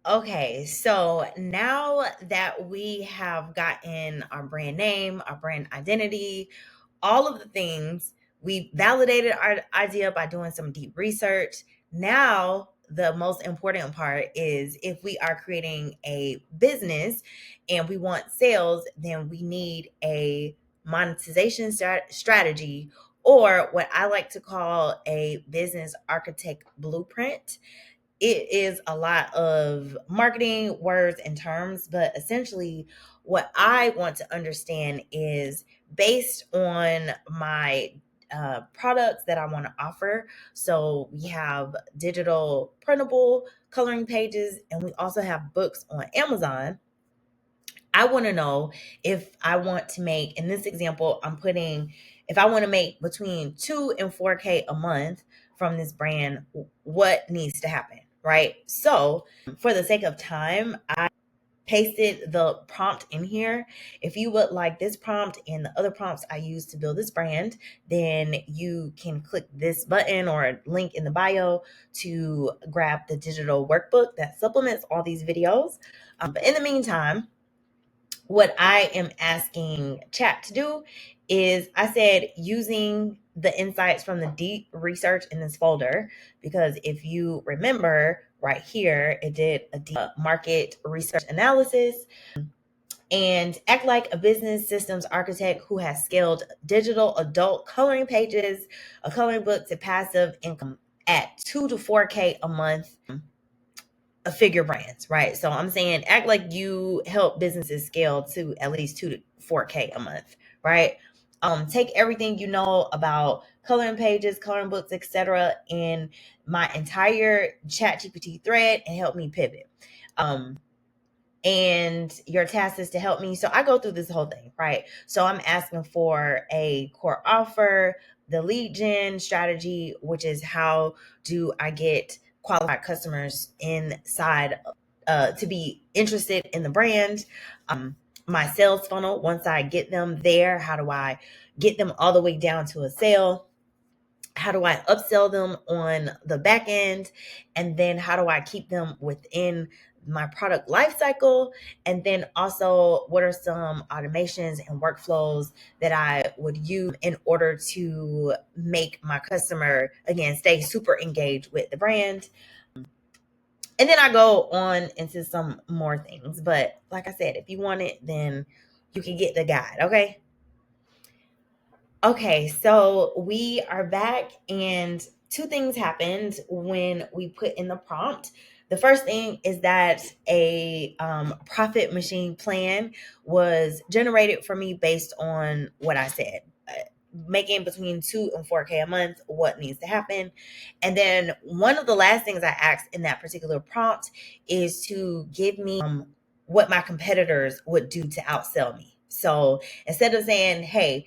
Okay, so now that we have gotten our brand name, our brand identity, all of the things, we validated our idea by doing some deep research. Now, the most important part is if we are creating a business and we want sales, then we need a monetization strategy, or what I like to call a business architect blueprint. It is a lot of marketing words and terms, but essentially, what I want to understand is based on my products that I want to offer. So we have digital printable coloring pages, and we also have books on Amazon. I want to know if I want to make, in this example, I'm putting, if I want to make between 2 and 4K a month from this brand, what needs to happen, right? So, for the sake of time, I pasted the prompt in here. If you would like this prompt and the other prompts I use to build this brand, then you can click this button or link in the bio to grab the digital workbook that supplements all these videos. But in the meantime, what I am asking chat to do is I said using the insights from the deep research in this folder, because if you remember right here, it did a deep market research analysis and act like a business systems architect who has scaled digital adult coloring pages, a coloring book to passive income at 2 to 4K a month, a figure brands, right? So I'm saying act like you help businesses scale to at least 2 to 4K a month, right? Take everything you know about coloring pages, coloring books, etc., in my entire chat GPT thread and help me pivot. Um, and your task is to help me. So I go through this whole thing, right? So I'm asking for a core offer, the lead gen strategy, which is how do I get qualified customers inside to be interested in the brand. My sales funnel, once I get them there, how do I get them all the way down to a sale? How do I upsell them on the back end? And then how do I keep them within my product lifecycle? And then also, what are some automations and workflows that I would use in order to make my customer, again, stay super engaged with the brand? And then I go on into some more things. But like I said, if you want it, then you can get the guide. Okay. Okay, so we are back, and two things happened when we put in the prompt. The first thing is that a profit machine plan was generated for me based on what I said. Making between 2 and 4K a month, what needs to happen. And then one of the last things I asked in that particular prompt is to give me what my competitors would do to outsell me. So instead of saying, hey,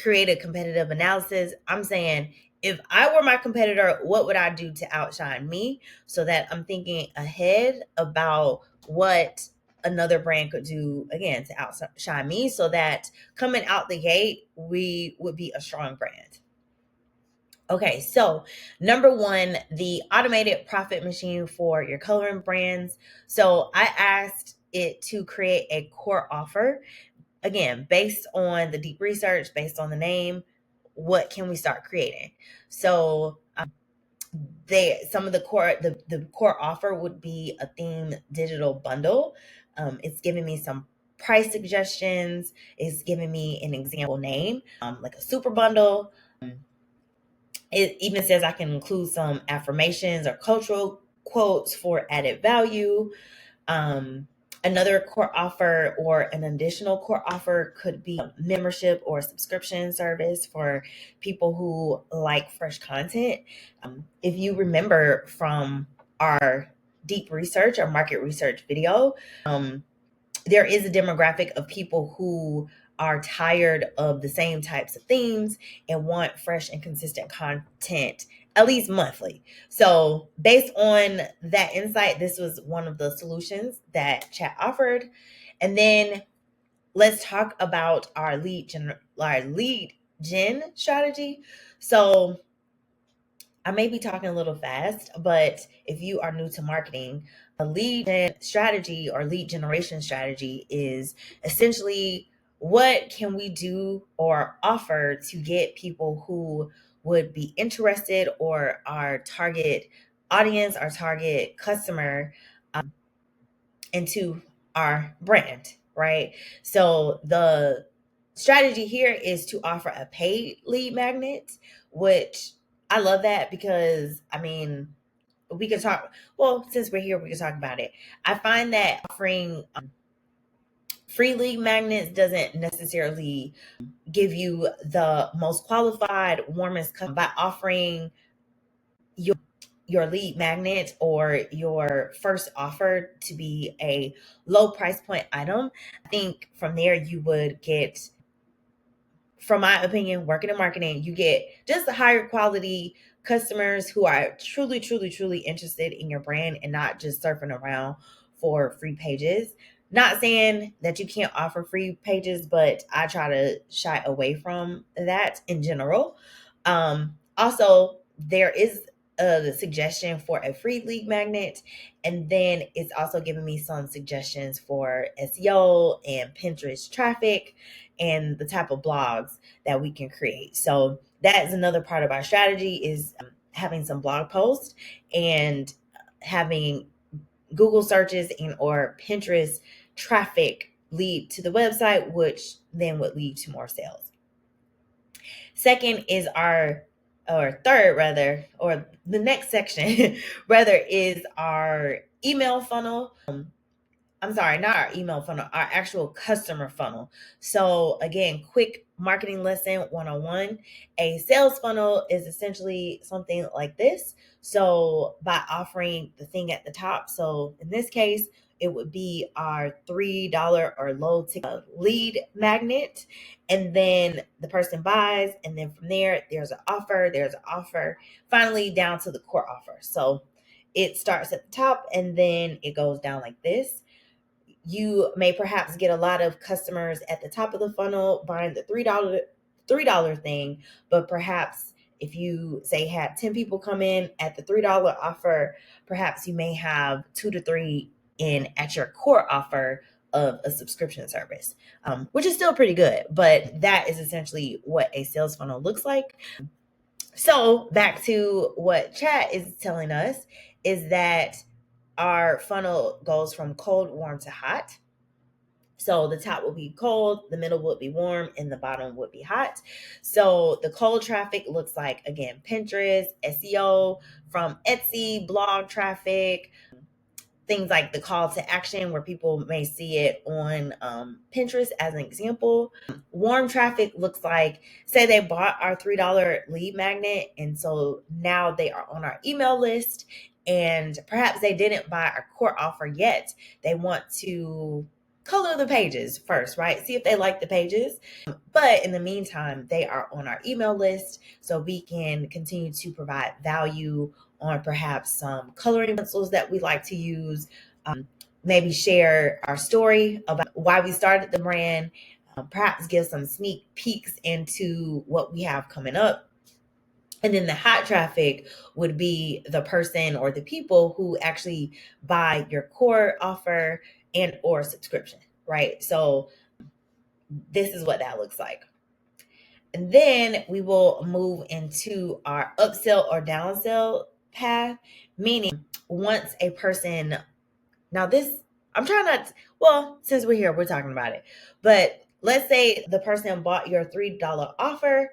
create a competitive analysis, I'm saying, if I were my competitor, what would I do to outshine me? So that I'm thinking ahead about what another brand could do, again, to outshine me, so that coming out the gate, we would be a strong brand. Okay, so number one, the automated profit machine for your coloring brands. So I asked it to create a core offer, again, based on the deep research, based on the name. What can we start creating? So some of the core offer would be a theme digital bundle. It's giving me some price suggestions. It's giving me an example name, like a super bundle. It even says I can include some affirmations or cultural quotes for added value. um, Another core offer or an additional core offer could be a membership or subscription service for people who like fresh content. If you remember from our deep research or market research video, there is a demographic of people who are tired of the same types of themes and want fresh and consistent content at least monthly. So, based on that insight, this was one of the solutions that chat offered. And then let's talk about our lead gen strategy. So, I may be talking a little fast, but if you are new to marketing, A lead strategy or lead generation strategy is essentially what can we do or offer to get people who would be interested, or our target audience, our target customer, into our brand, right? So the strategy here is to offer a paid lead magnet, which I love that because I mean, we could talk, well, since we're here, we can talk about it. I find that offering free lead magnets doesn't necessarily give you the most qualified, warmest by offering your lead magnet or your first offer to be a low price point item. I think from there you would get, from my opinion, working in marketing, you get just the higher quality customers who are truly, truly, truly interested in your brand and not just surfing around for free pages. Not saying that you can't offer free pages, but I try to shy away from that in general. Also, there is a suggestion for a free lead magnet, and then it's also giving me some suggestions for SEO and Pinterest traffic and the type of blogs that we can create. So that is another part of our strategy, is having some blog posts and having Google searches and or Pinterest traffic lead to the website, which then would lead to more sales. Second is or third rather, or the next section rather, is our email funnel. I'm sorry, not our email funnel, our actual customer funnel. So, again, quick marketing lesson 101. A sales funnel is essentially something like this. So, by offering the thing at the top, so in this case, it would be our $3 or low ticket lead magnet. And then the person buys, and then from there, there's an offer, finally down to the core offer. So, it starts at the top and then it goes down like this. You may perhaps get a lot of customers at the top of the funnel buying the $3 thing, but perhaps if you say had 10 people come in at the $3 offer, perhaps you may have 2 to 3 in at your core offer of a subscription service, which is still pretty good. But that is essentially what a sales funnel looks like. So back to what chat is telling us, is that our funnel goes from cold, warm to hot. So the top will be cold, the middle would be warm, and the bottom would be hot. So the cold traffic looks like, again, Pinterest, SEO, from Etsy, blog traffic, things like the call to action where people may see it on Pinterest as an example. Warm traffic looks like, say they bought our $3 lead magnet, and so now they are on our email list, and perhaps they didn't buy our core offer yet. They want to color the pages first, right? See if they like the pages. But in the meantime, they are on our email list, so we can continue to provide value on perhaps some coloring pencils that we like to use. Maybe share our story about why we started the brand, perhaps give some sneak peeks into what we have coming up. And then the hot traffic would be the person or the people who actually buy your core offer and or subscription, right? So this is what that looks like. And then we will move into our upsell or downsell path, meaning once a person, now this, I'm trying not, well, since we're here, we're talking about it. But let's say the person bought your $3 offer.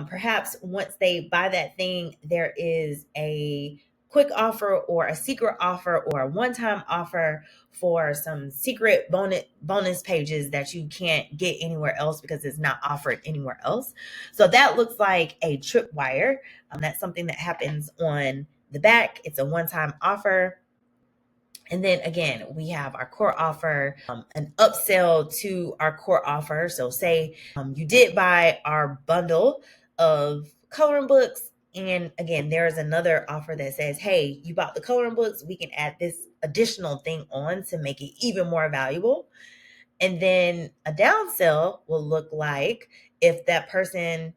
Perhaps once they buy that thing, there is a quick offer or a secret offer or a one-time offer for some secret bonus pages that you can't get anywhere else because it's not offered anywhere else. So that looks like a tripwire. That's something that happens on the back. It's a one-time offer. And then again, we have our core offer, an upsell to our core offer. So say you did buy our bundle of coloring books. And again, there is another offer that says, hey, you bought the coloring books. We can add this additional thing on to make it even more valuable. And then a downsell will look like if that person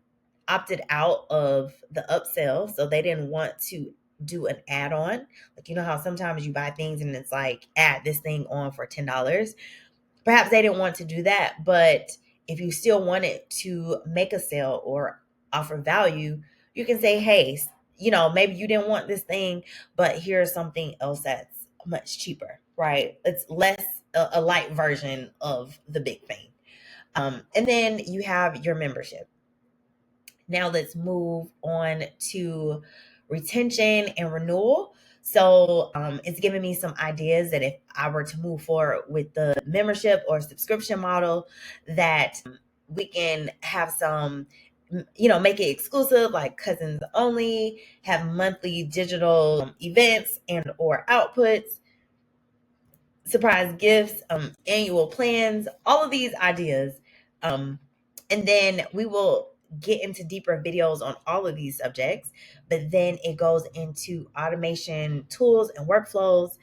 opted out of the upsell, so they didn't want to do an add-on. Like, you know how sometimes you buy things and it's like, add this thing on for $10. Perhaps they didn't want to do that, but if you still wanted to make a sale or offer value, you can say, hey, maybe you didn't want this thing, but here's something else that's much cheaper, right? It's less a light version of the big thing. And then you have your membership. Now let's move on to retention and renewal. So it's giving me some ideas that if I were to move forward with the membership or subscription model, that we can have some, make it exclusive, like cousins only, have monthly digital events and or outputs, surprise gifts, annual plans, all of these ideas. Um, and then we will get into deeper videos on all of these subjects, but then it goes into automation tools and workflows.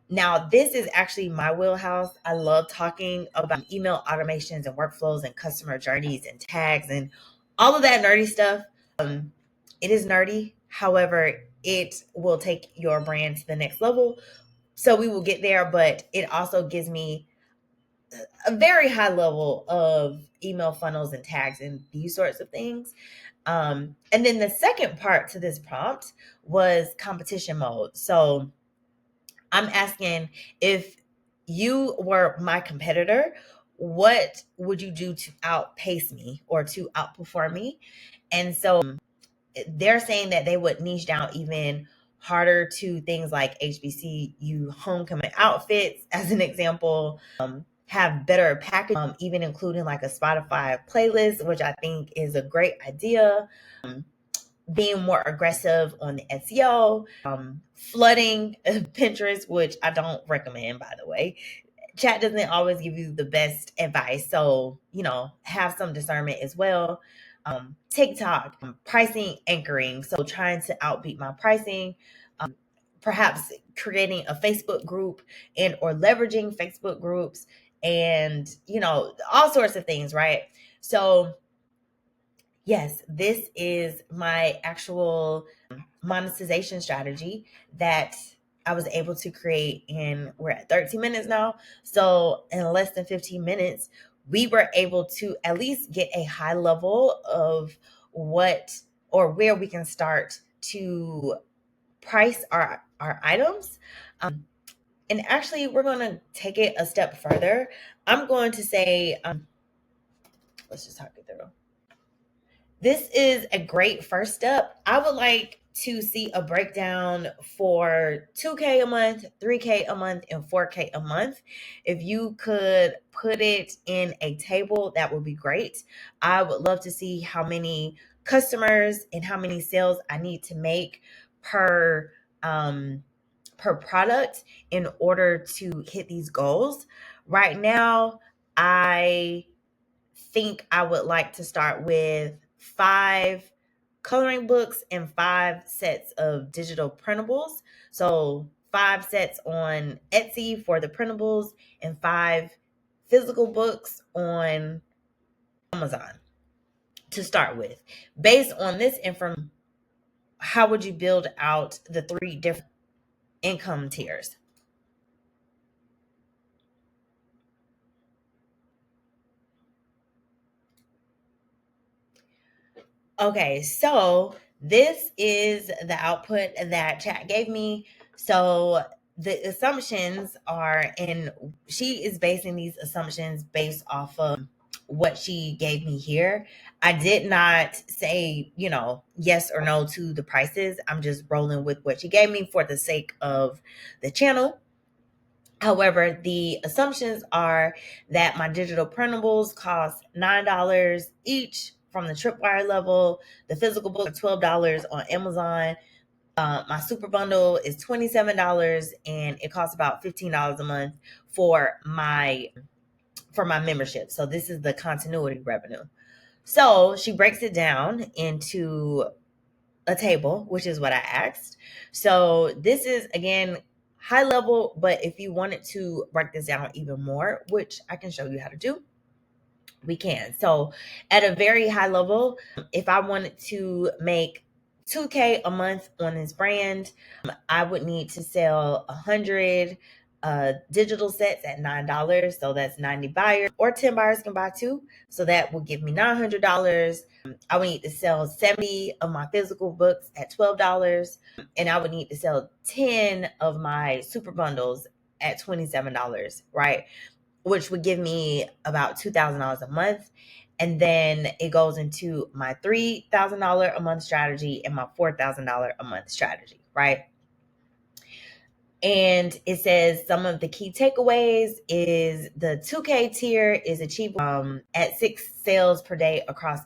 Now, this is actually my wheelhouse. I love talking about email automations and workflows and customer journeys and tags and all of that nerdy stuff. It is nerdy. However, it will take your brand to the next level, so we will get there, but it also gives me a very high level of email funnels and tags and these sorts of things. And then the second part to this prompt was competition mode. So I'm asking, if you were my competitor, what would you do to outpace me or to outperform me? And so they're saying that they would niche down even harder to things like HBCU homecoming outfits, as an example, have better package, even including like a Spotify playlist, which I think is a great idea. Being more aggressive on the SEO, flooding Pinterest, which I don't recommend, by the way. Chat doesn't always give you the best advice, so have some discernment as well. TikTok, pricing anchoring, so trying to outbeat my pricing. Perhaps creating a Facebook group and or leveraging Facebook groups, and all sorts of things, right? So yes, this is my actual monetization strategy that I was able to create, and we're at 13 minutes now. So in less than 15 minutes, we were able to at least get a high level of what or where we can start to price our items. And actually, we're going to take it a step further. I'm going to say, let's just talk it through. This is a great first step. I would like to see a breakdown for 2K a month, 3K a month, and 4K a month. If you could put it in a table, that would be great. I would love to see how many customers and how many sales I need to make per per product in order to hit these goals. Right now, I think I would like to start with 5 coloring books and 5 sets of digital printables. So 5 sets on Etsy for the printables and 5 physical books on Amazon to start with. Based on this information, how would you build out the 3 different income tiers? Okay, so this is the output that chat gave me. So the assumptions are, and she is basing these assumptions based off of what she gave me here. I did not say, yes or no to the prices. I'm just rolling with what she gave me for the sake of the channel. However, the assumptions are that my digital printables cost $9 each from the tripwire level. The physical books are $12 on Amazon. My super bundle is $27, and it costs about $15 a month for my membership. So this is the continuity revenue. So she breaks it down into a table, which is what I asked. So this is again high level, but if you wanted to break this down even more, which I can show you how to do, we can. So at a very high level, if I wanted to make 2K a month on this brand. I would need to sell 100 digital sets at $9. So that's 90 buyers, or 10 buyers can buy two. So that will give me $900. I would need to sell 70 of my physical books at $12. And I would need to sell 10 of my super bundles at $27, right? Which would give me about $2,000 a month. And then it goes into my $3,000 a month strategy and my $4,000 a month strategy, right? And it says some of the key takeaways is the 2K tier is achievable at 6 sales per day across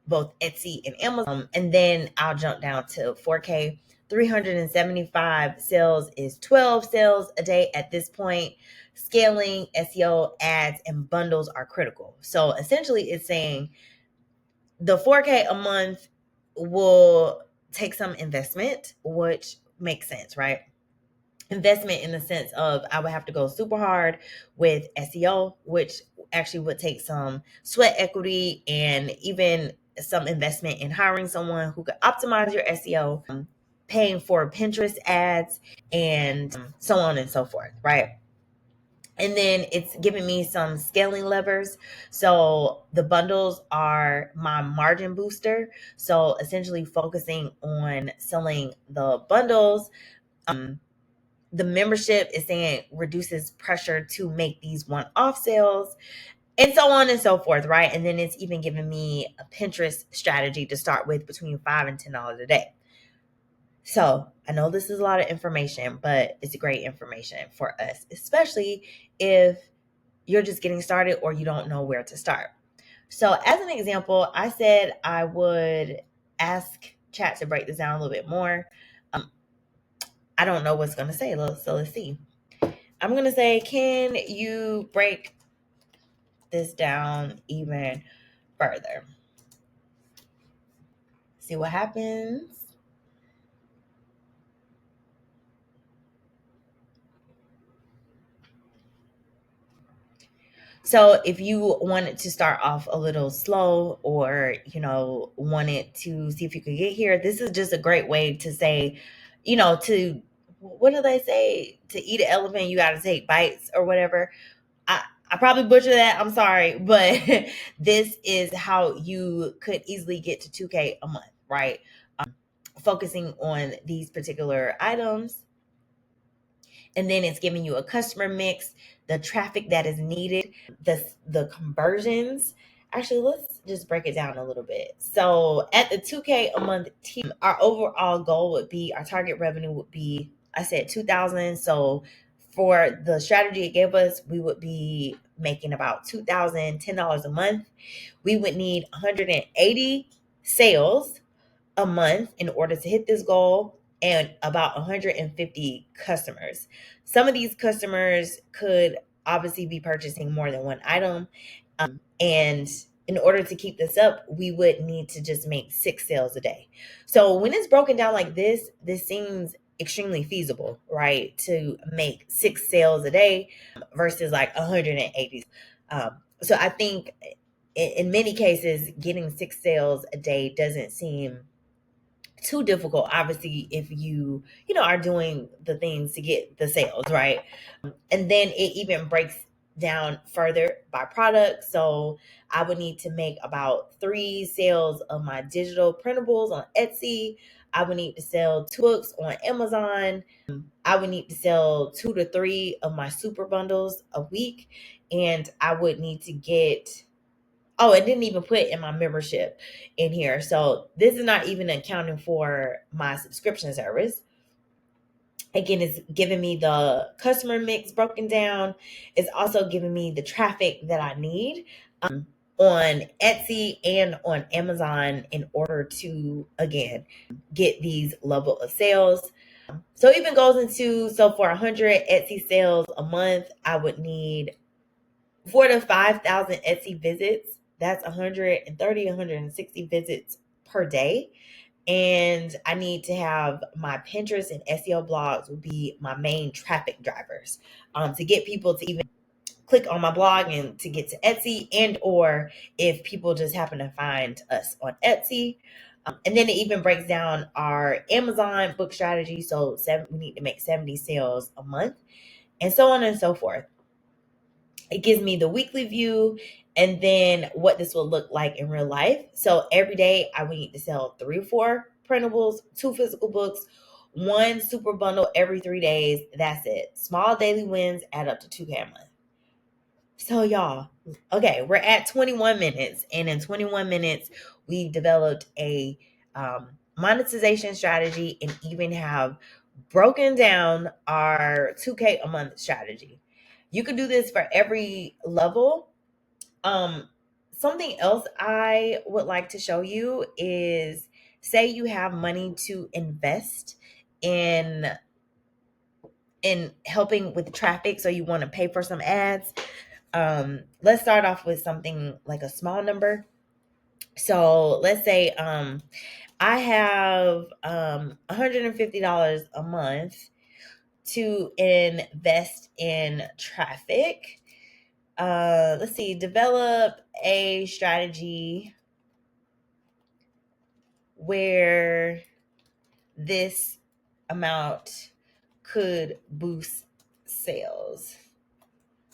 both Etsy and Amazon. And then I'll jump down to 4K. 375 sales is 12 sales a day at this point. Scaling, SEO, ads, and bundles are critical. So essentially, it's saying the 4K a month will take some investment, which makes sense, right? Investment in the sense of I would have to go super hard with SEO, which actually would take some sweat equity and even some investment in hiring someone who could optimize your SEO, paying for Pinterest ads, and so on and so forth, right? And then it's giving me some scaling levers. So the bundles are my margin booster. So essentially focusing on selling the bundles. The membership is saying reduces pressure to make these one-off sales, and so on and so forth, right? And then it's even giving me a Pinterest strategy to start with between $5 and $10 a day. So I know this is a lot of information, but it's great information for us, especially if you're just getting started or you don't know where to start. So as an example, I said I would ask chat to break this down a little bit more. I don't know what's going to say, so let's see. I'm going to say, can you break this down even further? See what happens. So if you wanted to start off a little slow, or, wanted to see if you could get here, this is just a great way to say, to, what do they say? To eat an elephant, you got to take bites or whatever. I probably butchered that. I'm sorry. But this is how you could easily get to 2K a month, right? Focusing on these particular items. And then it's giving you a customer mix, the traffic that is needed, the conversions. Actually, let's just break it down a little bit. So at the 2K a month team, our overall goal would be, our target revenue would be, I said 2,000. So for the strategy it gave us, we would be making about $2,010 a month. We would need 180 sales a month in order to hit this goal, and about 150 customers. Some of these customers could obviously be purchasing more than one item. And in order to keep this up, we would need to just make 6 sales a day. So when it's broken down like this seems extremely feasible, right? To make 6 sales a day versus like 180. So I think in many cases, getting 6 sales a day doesn't seem too difficult, obviously, if you are doing the things to get the sales, right? And then it even breaks down further by product. So I would need to make about 3 sales of my digital printables on Etsy. I would need to sell 2 books on Amazon. I would need to sell 2 to 3 of my super bundles a week. And I would need to get, oh, it didn't even put in my membership in here. So this is not even accounting for my subscription service. Again, it's giving me the customer mix broken down. It's also giving me the traffic that I need on Etsy and on Amazon in order to, again, get these level of sales. So it even goes into, so for 100 Etsy sales a month, I would need 4 to 5,000 Etsy visits. That's 130, 160 visits per day. And I need to have my Pinterest and SEO blogs will be my main traffic drivers, to get people to even click on my blog and to get to Etsy, and or if people just happen to find us on Etsy. And then it even breaks down our Amazon book strategy. So we need to make 70 sales a month, and so on and so forth. It gives me the weekly view and then what this will look like in real life. So every day I would need to sell 3 or 4 printables, 2 physical books, 1 super bundle every 3 days. That's it. Small daily wins add up to 2K a month. So y'all, okay, we're at 21 minutes, and in 21 minutes, we developed a monetization strategy and even have broken down our 2K a month strategy. You can do this for every level. Um, Something else I would like to show you is, say you have money to invest in helping with traffic, so you want to pay for some ads. Let's start off with something like a small number. So let's say I have $150 a month to invest in traffic. Let's see, develop a strategy where this amount could boost sales.